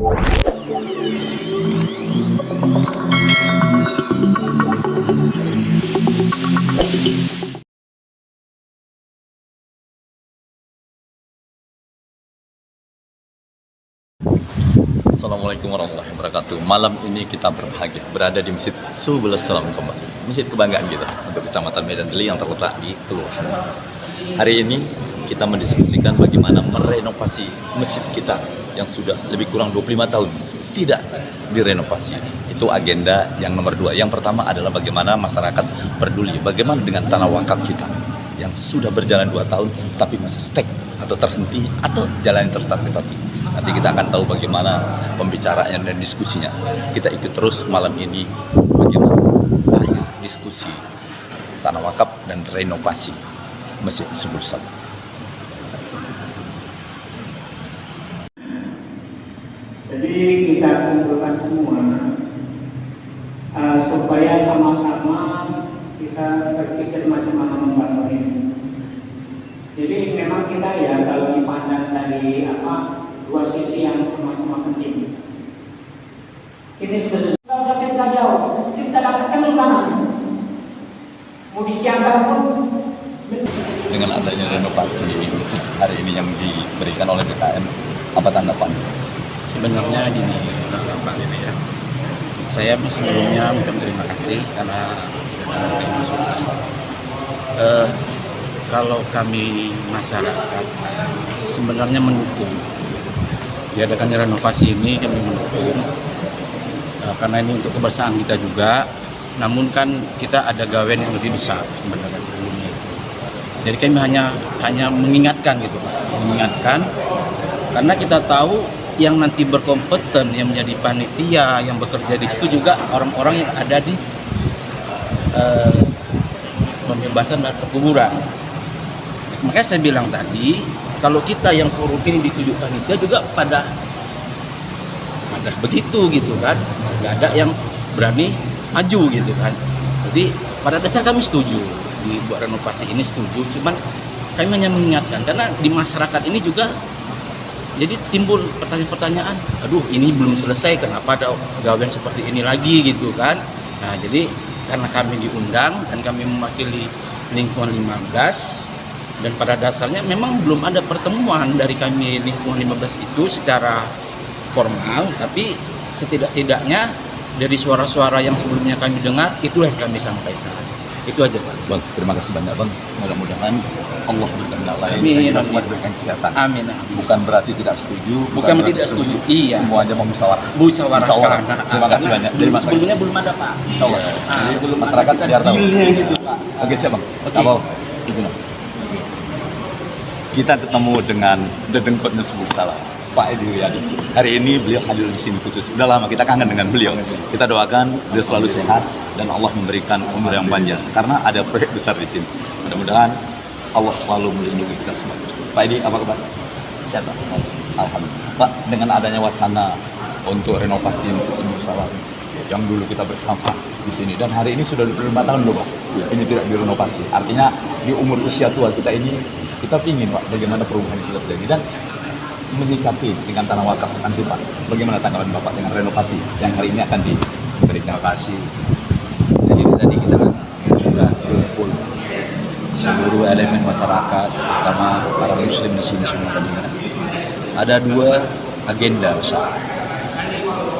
Assalamualaikum warahmatullahi wabarakatuh. Malam ini kita berbahagia berada di Masjid Subul Salam kembali, masjid kebanggaan kita untuk Kecamatan Medan Deli yang terletak di Kelurahan. Hari ini kita mendiskusikan bagaimana merenovasi masjid kita yang sudah lebih kurang 25 tahun tidak direnovasi. Itu agenda yang nomor 2. Yang pertama adalah bagaimana masyarakat peduli, bagaimana dengan tanah wakaf kita yang sudah berjalan 2 tahun tapi masih stuck atau terhenti atau jalan tertatih-tatih. Nanti kita akan tahu bagaimana pembicaraannya dan diskusinya. Kita ikut terus malam ini bagaimana diskusi tanah wakaf dan renovasi Masjid Subul Salam. Jadi kita kumpulkan semua supaya sama-sama kita berpikir macam-macam membangun ini. Jadi memang kita ya kalau dipandang dari dua sisi yang sama-sama penting. Ini sebenarnya kalau kita jauh, kita dapatkan kanan. Mau disiapkan pun. Dengan adanya renovasi hari ini yang diberikan oleh BKM, apa tanggapan? Sebenarnya gini, Pak ini ya. Saya sebelumnya minta terima kasih karena masukan. Kalau kami masyarakat sebenarnya mendukung diadakannya renovasi ini, kami mendukung karena ini untuk kebersihan kita juga. Namun kan kita ada gawean yang lebih besar sebenarnya sebelumnya itu. Jadi kami hanya mengingatkan gitu, Pak. Mengingatkan karena kita tahu yang nanti berkompeten yang menjadi panitia yang bekerja di situ juga orang-orang yang ada di pembebasan dan perkuburan. Makanya saya bilang tadi, kalau kita yang forum ini ditunjuk panitia juga pada begitu gitu kan, nggak ada yang berani maju gitu kan. Jadi pada dasar kami setuju dibuat renovasi ini, setuju, cuman kami hanya mengingatkan karena di masyarakat ini juga jadi timbul pertanyaan-pertanyaan, aduh ini belum selesai, kenapa ada gawean seperti ini lagi gitu kan. Nah jadi karena kami diundang dan kami mewakili lingkungan 15, dan pada dasarnya memang belum ada pertemuan dari kami lingkungan 15 itu secara formal, tapi setidak-tidaknya dari suara-suara yang sebelumnya kami dengar, itulah yang kami sampaikan. Itu aja Pak. Bang, terima kasih banyak Bang. Mudah-mudahan Allah berkehendak lain. Amin. Kita semua diberikan kesehatan. Amin. Bukan berarti tidak setuju. Bukan tidak setuju. Iya. Semuanya mau musyawarah. Musyawarahkan. Terima kasih banyak. Sebelumnya belum ada Pak. Insya Allah. Jadi belum masyarakat biar tahu. Gitu Pak. Oke siap Bang. Oke. Kalau itu kita ketemu dengan Dedengkotnya Subul Salam, Pak Edi Wiyadi. Hari ini beliau hadir di sini khusus. Udah lama kita kangen dengan beliau. Kita doakan beliau selalu sehat dan Allah memberikan umur yang panjang karena ada proyek besar di sini. Mudah-mudahan Allah selalu melindungi kita semua. Pak Edi, apa kabar? Sehat Pak? Alhamdulillah. Pak, dengan adanya wacana untuk renovasi Masjid Subul Salam yang dulu kita bersama di sini dan hari ini sudah 25 tahun loh Pak. Ini tidak direnovasi. Artinya di umur usia tua kita ini kita ingin Pak bagaimana perubahan kita terjadi dan menyikapi dengan tanah wakaf nanti Pak. Bagaimana tanggapan Bapak dengan renovasi yang hari ini akan diberikan? Kasih. Jadi tadi kita kan sudah kumpul seluruh elemen masyarakat, terutama para muslim di sini semua tadi. Ada 2 agenda besar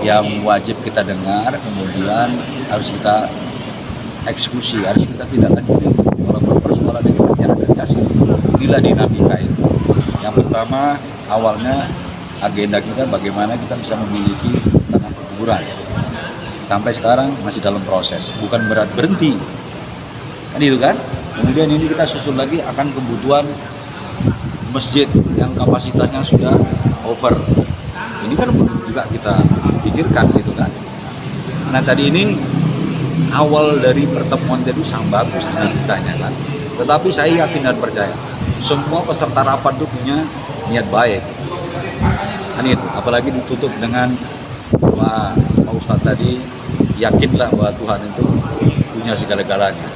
yang wajib kita dengar, kemudian harus kita eksekusi, harus kita tidak lanjuti. Walaupun persoalan ini pasti ada dikasih bila dinamika itu. Yang pertama, awalnya agenda kita bagaimana kita bisa memiliki tanah perkuburan. Sampai sekarang masih dalam proses, bukan berhenti. Kan itu kan? Kemudian ini kita susun lagi akan kebutuhan masjid yang kapasitasnya sudah over. Ini kan juga kita pikirkan gitu kan. Nah tadi ini awal dari pertemuan itu sangat bagus ceritanya kan. Tetapi saya yakin dan percaya semua peserta rapat itu punya niat baik. Kan itu, apalagi ditutup dengan Pak Ustadz tadi, yakinlah bahwa Tuhan itu punya segala-galanya.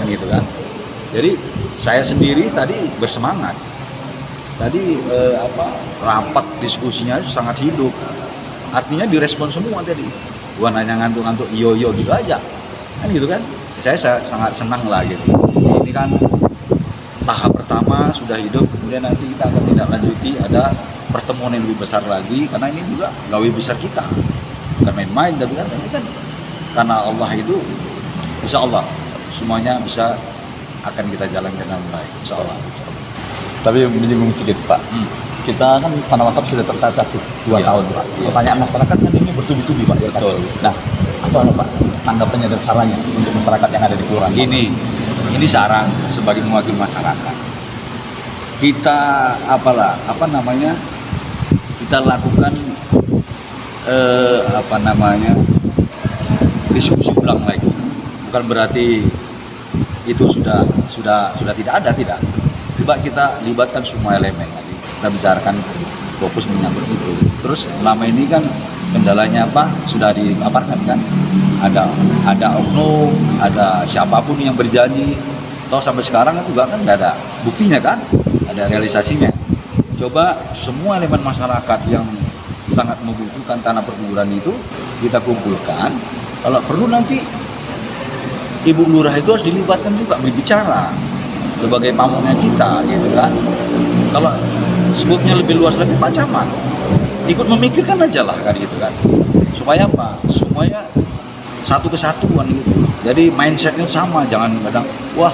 Kan gitu kan. Jadi saya sendiri tadi bersemangat. Tadi rapat diskusinya sangat hidup. artinya direspon semua tadi. Bukan hanya ngantuk-ngantuk iyo gitu aja. Kan gitu kan. Saya sangat senang lah gitu. Ini kan tahap pertama sudah hidup, kemudian nanti kita akan tidak lanjuti ada pertemuan yang lebih besar lagi, karena ini juga gawe besar kita. Bukan main-main, tapi kan ini kan karena Allah itu insya Allah semuanya bisa akan kita jalankan dengan baik, insya Allah. Tapi menyinggung sedikit Pak, kita kan tanah wakaf sudah tertata 2 Iya. tahun Pak. Iya. Pertanyaan masyarakat kan ini bertubi-tubi Pak. Betul. Nah, apa Pak tanggapannya dan sarannya untuk masyarakat yang ada di kelurahan? Ini saran sebagai mewakili masyarakat. Kita kita lakukan diskusi ulang lagi. Bukan berarti itu sudah tidak ada, tidak. Coba kita libatkan semua elemen lagi. Kita bicarakan fokus menyangkut itu. Terus selama ini kan kendalanya apa? Sudah dipaparkan kan? Ada oknum, ada siapapun yang berjanji. Toh sampai sekarang kan juga kan nggak ada buktinya kan? Ada realisasinya. Coba semua elemen masyarakat yang sangat membutuhkan tanah perkuburan itu kita kumpulkan. Kalau perlu nanti Ibu Lurah itu harus dilibatkan juga berbicara sebagai pamongnya kita, gitu kan. Kalau skopnya lebih luas lagi Pak Camat ikut memikirkan aja lah kan gitu kan. Supaya apa? Supaya satu kesatuan gitu. Jadi mindsetnya sama, jangan kadang wah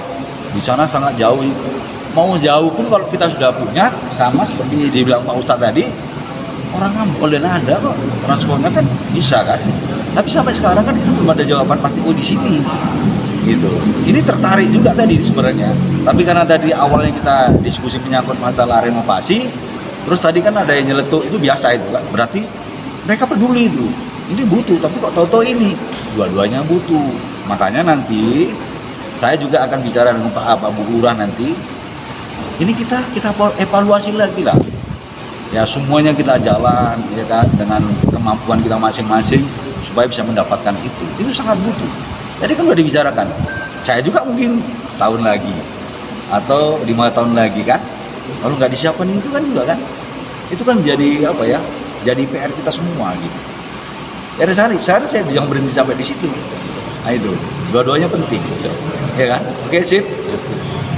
di sana sangat jauh. Mau jauh pun kalau kita sudah punya, sama seperti dibilang Pak Ustadz tadi, orang Ampel dan ada kok transportnya kan bisa kan. Tapi sampai sekarang kan itu belum ada jawaban pasti di sini. Gitu. Ini tertarik juga tadi sebenarnya. Tapi karena tadi awalnya kita diskusi menyangkut masalah renovasi, terus tadi kan ada yang nyeletuk, itu biasa itu kan. Berarti mereka peduli itu. Ini butuh, tapi kok tahu-tahu ini dua-duanya butuh. Makanya nanti saya juga akan bicara dengan Pak Bu Lurah nanti. Ini kita evaluasi lagi lah. Ya semuanya kita jalan ya kan dengan kemampuan kita masing-masing supaya bisa mendapatkan itu. Itu sangat butuh. Jadi kan udah dibicarakan. Saya juga mungkin setahun lagi atau 5 tahun lagi kan. Kalau nggak disiapkan itu kan juga kan. Itu kan jadi apa ya? Jadi PR kita semua gitu. Dari saya jangan berhenti sampai di situ. Nah itu, dua-duanya penting. Ya kan? Oke, sip.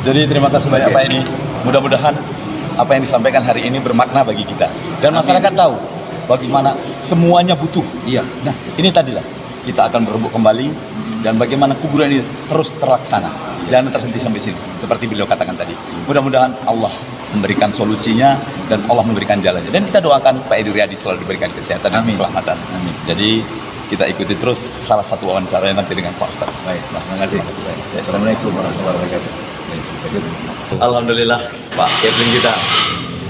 Jadi terima kasih banyak Pak ini. Mudah-mudahan apa yang disampaikan hari ini bermakna bagi kita. Dan masyarakat tahu bagaimana semuanya butuh. Iya. Nah, ini tadilah kita akan berebut kembali dan bagaimana kuburan ini terus terlaksana. Jangan terhenti sampai sini. Seperti beliau katakan tadi. Mudah-mudahan Allah memberikan solusinya dan Allah memberikan jalannya. Dan kita doakan Pak Edi Riyadi selalu diberikan kesehatan dan keselamatan. Amin. Jadi kita ikuti terus salah satu wawancara nanti dengan Pak Ustadz. Baik, terima kasih. Assalamualaikum warahmatullahi wabarakatuh. Alhamdulillah Pak Kevin kita,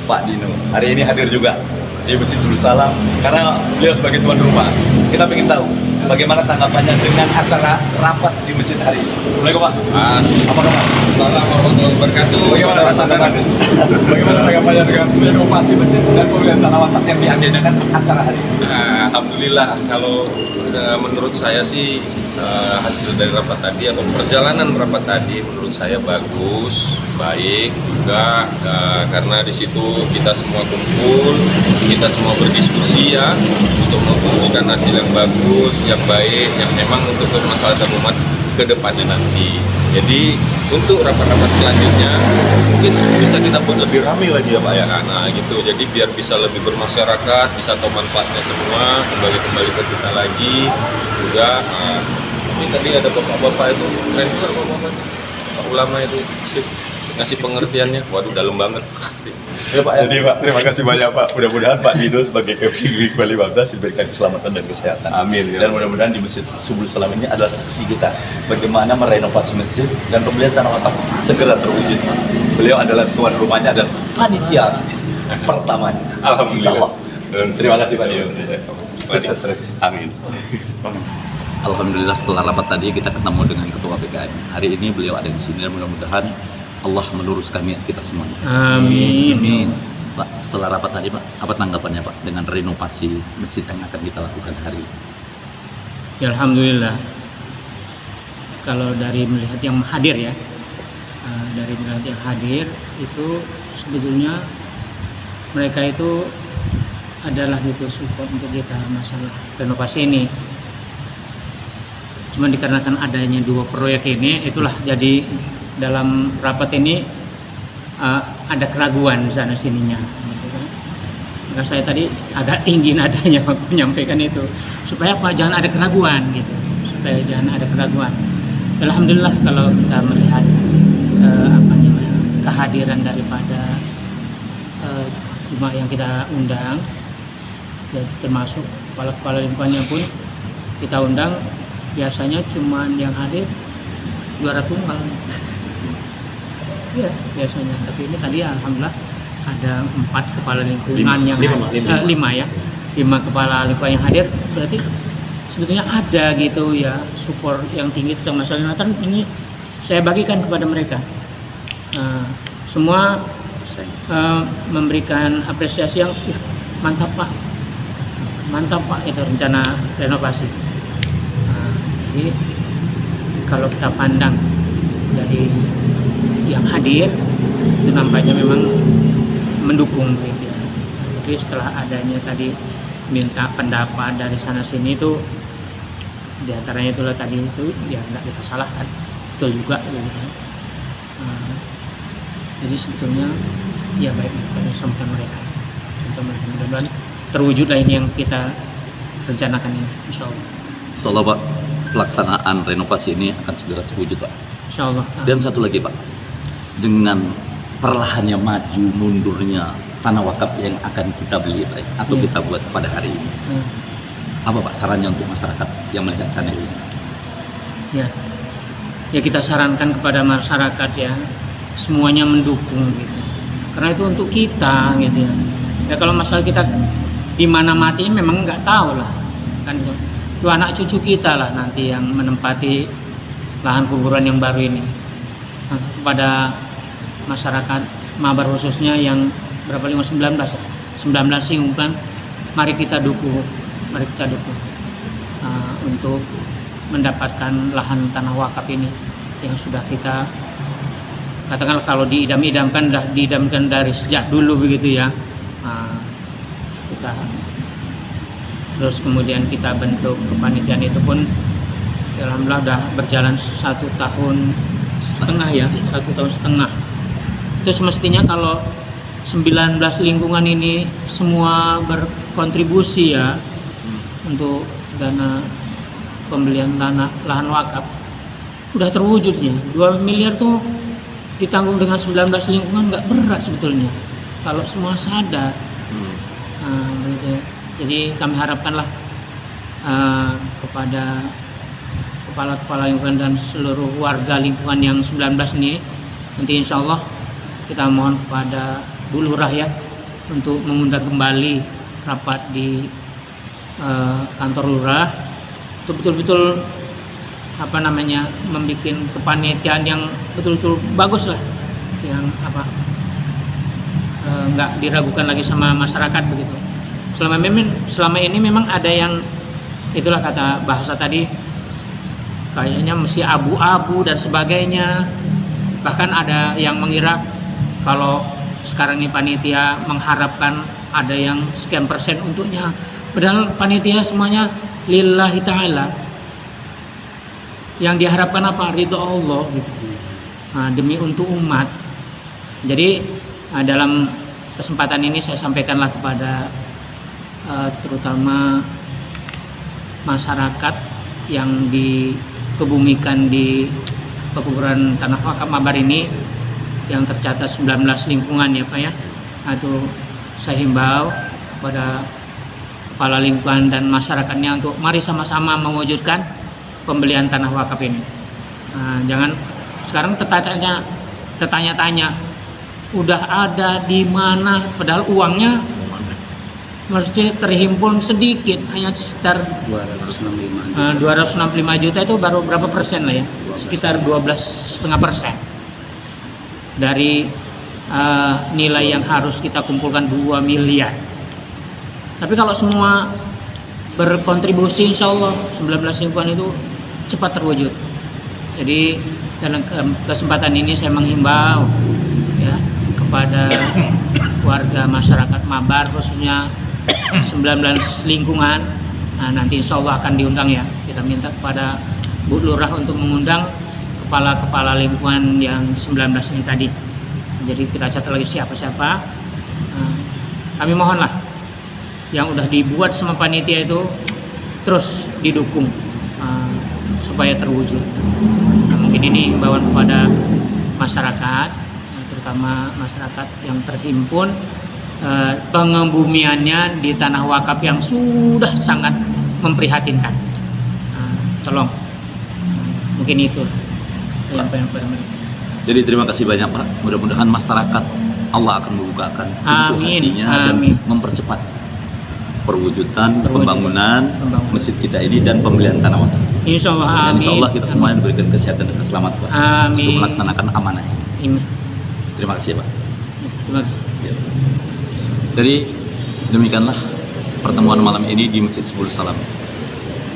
Pak Dino hari ini hadir juga di Masjid Darussalam karena beliau sebagai tuan rumah. Kita ingin tahu bagaimana tanggapannya dengan acara rapat di masjid hari ini. Assalamualaikum Pak. Apa kabar? Assalamualaikum warahmatullahi wabarakatuh. Bagaimana tanggapannya dengan renovasi masjid dan pemilihan tanah wakaf yang diagendakan acara hari ini? Alhamdulillah, kalau menurut saya sih hasil dari rapat tadi atau perjalanan rapat tadi menurut saya bagus, baik juga karena di situ kita semua kumpul, kita semua berdiskusi ya untuk mempunyai hasil yang bagus, yang baik, yang memang untuk kemaslahatan umat ke depannya nanti. Jadi untuk rapat-rapat selanjutnya mungkin bisa kita buat lebih ramai lagi ya Pak ya. Nah gitu, jadi biar bisa lebih bermasyarakat, bisa tahu manfaatnya semua, kembali ke kita lagi juga. Ini tadi ada bapak-bapak itu, keren juga bapak-bapaknya, Pak ulama itu sip, ngasih pengertiannya, waduh dalam banget. Ya Pak, jadi Pak, terima kasih banyak Pak. Mudah-mudahan Pak Dino sebagai Kevin Bali Babdas diberikan keselamatan dan kesehatan. Amin, ya. Dan mudah-mudahan di Masjid Subul Salam ini adalah saksi kita bagaimana merenovasi masjid dan pembelian tanah wakaf segera terwujud. Beliau adalah tuan rumahnya dan panitia pertamanya. Alhamdulillah. Insya Allah. Terima kasih Pak Dino. Sukses terus. Amin. Alhamdulillah setelah rapat tadi kita ketemu dengan Ketua BKN. Hari ini beliau ada di sini dan mudah-mudahan Allah meluruskan niat kita semuanya. Amin. Pak, setelah rapat tadi Pak, apa tanggapannya Pak dengan renovasi masjid yang akan kita lakukan hari ini? Ya, alhamdulillah. Kalau dari melihat yang hadir ya, dari melihat yang hadir itu sebetulnya mereka itu adalah gitu support untuk kita masalah renovasi ini. Cuman dikarenakan adanya 2 proyek ini, itulah jadi dalam rapat ini ada keraguan di sana sininya. Gitu kan. Maka saya tadi agak tinggi nadanya waktu menyampaikan itu, supaya apa? Jangan ada keraguan gitu, supaya jangan ada keraguan. Alhamdulillah kalau kita melihat kehadiran daripada jemaah yang kita undang, ya, termasuk kepala-kepala lingkungannya pun kita undang, biasanya cuman yang hadir 200 tunggal. Ya, biasanya. Tapi ini tadi alhamdulillah ada 4 kepala lingkungan yang hadir. 5 kepala lingkungan yang hadir, berarti sebetulnya ada gitu ya support yang tinggi tentang masalah lingkungan. Ini saya bagikan kepada mereka. Semua memberikan apresiasi yang mantap pak itu rencana renovasi. Jadi kalau kita pandang dari yang hadir itu nampaknya memang mendukung gitu. Tapi setelah adanya tadi minta pendapat dari sana sini itu, diantaranya itulah tadi itu ya tidak kita salahkan, betul juga gitu. Jadi sebetulnya ya baik sama mereka, mudah-mudahan terwujudlah ini yang kita rencanakan ini, insya Allah. Insya Allah Pak, pelaksanaan renovasi ini akan segera terwujud Pak. Insya Allah. Dan satu lagi Pak, dengan perlahannya maju mundurnya tanah wakaf yang akan kita beli Pak, atau kita buat pada hari ini, apa Pak sarannya untuk masyarakat yang melihat channel ini? Ya kita sarankan kepada masyarakat ya, semuanya mendukung gitu, karena itu untuk kita gitu ya. Ya kalau masalah kita di mana matinya memang nggak tahu lah kan, itu anak cucu kita lah nanti yang menempati lahan kuburan yang baru ini. Nah, kepada masyarakat Mabar khususnya yang berapa 19 lingkungan, mari kita dukung untuk mendapatkan lahan tanah wakaf ini yang sudah kita katakanlah kalau diidam-idamkan, dah diidamkan dari sejak dulu begitu ya. Kita terus kemudian kita bentuk kepanitiaan itu pun alhamdulillah udah berjalan 1,5 tahun ya, 1,5 tahun. Itu semestinya kalau 19 lingkungan ini semua berkontribusi ya untuk dana pembelian lahan wakaf, udah terwujudnya 2 miliar tuh ditanggung dengan 19 lingkungan, nggak berat sebetulnya kalau semua sadar. Gitu. Jadi kami harapkanlah kepada kepala-kepala lingkungan dan seluruh warga lingkungan yang 19 ini, nanti insya Allah kita mohon kepada Bu Lurah ya untuk mengundang kembali rapat di kantor Lurah untuk betul-betul membuat kepanitiaan yang betul-betul bagus lah, yang nggak diragukan lagi sama masyarakat begitu. Selama ini memang ada yang itulah kata bahasa tadi kayaknya mesti abu-abu dan sebagainya, bahkan ada yang mengira kalau sekarang ini panitia mengharapkan ada yang sekian persen untuknya, padahal panitia semuanya lillahi ta'ala, yang diharapkan apa? Ridho Allah gitu. Demi untuk umat. Jadi dalam kesempatan ini saya sampaikanlah kepada terutama masyarakat yang dikebumikan di pekuburan tanah wakaf Mabar ini yang tercatat 19 lingkungan ya Pak ya. Itu saya himbau kepada kepala lingkungan dan masyarakatnya untuk mari sama-sama mewujudkan pembelian tanah wakaf ini. Jangan sekarang tertanya-tanya udah ada di mana, padahal uangnya mesti terhimpun sedikit, hanya sekitar 265 juta. Itu baru berapa persen lah ya, sekitar 12,5% dari nilai yang harus kita kumpulkan 2 miliar. Tapi kalau semua berkontribusi, insya Allah 19 lingkungan itu cepat terwujud. Jadi dalam kesempatan ini saya menghimbau ya kepada warga masyarakat Mabar khususnya 19 lingkungan. Nah, nanti insya Allah akan diundang ya. Kita minta kepada Bu Lurah untuk mengundang kepala-kepala lingkungan yang 19 ini tadi. Jadi kita catat lagi siapa-siapa. Kami mohonlah yang udah dibuat sama panitia itu terus didukung supaya terwujud. Nah, mungkin ini himbauan kepada masyarakat, terutama masyarakat yang terhimpun pengembumiannya di tanah wakaf yang sudah sangat memprihatinkan. Tolong, mungkin itu yang pengen. Jadi terima kasih banyak Pak. Mudah-mudahan masyarakat Allah akan membukakan pintu Amin, hatinya dan amin. mempercepat perwujudan pembangunan masjid kita ini dan pembelian tanah wakaf. Insya Allah, Dan amin. insya Allah kita semuanya diberikan kesehatan dan keselamatan Pak, Amin. untuk melaksanakan amanah. Amin. Terima kasih Pak. Terima kasih. Jadi demikianlah pertemuan malam ini di Masjid Subul Salam.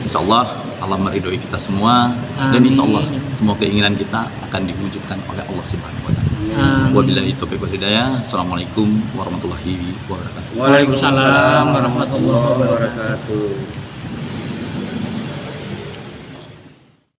Insya Allah Allah meridhoi kita semua dan insya Allah semua keinginan kita akan diwujudkan oleh Allah Subhanahu Wa Taala. Wabillahi taufiq wal hidayah. Assalamualaikum warahmatullahi wabarakatuh. Waalaikumsalam warahmatullahi wabarakatuh.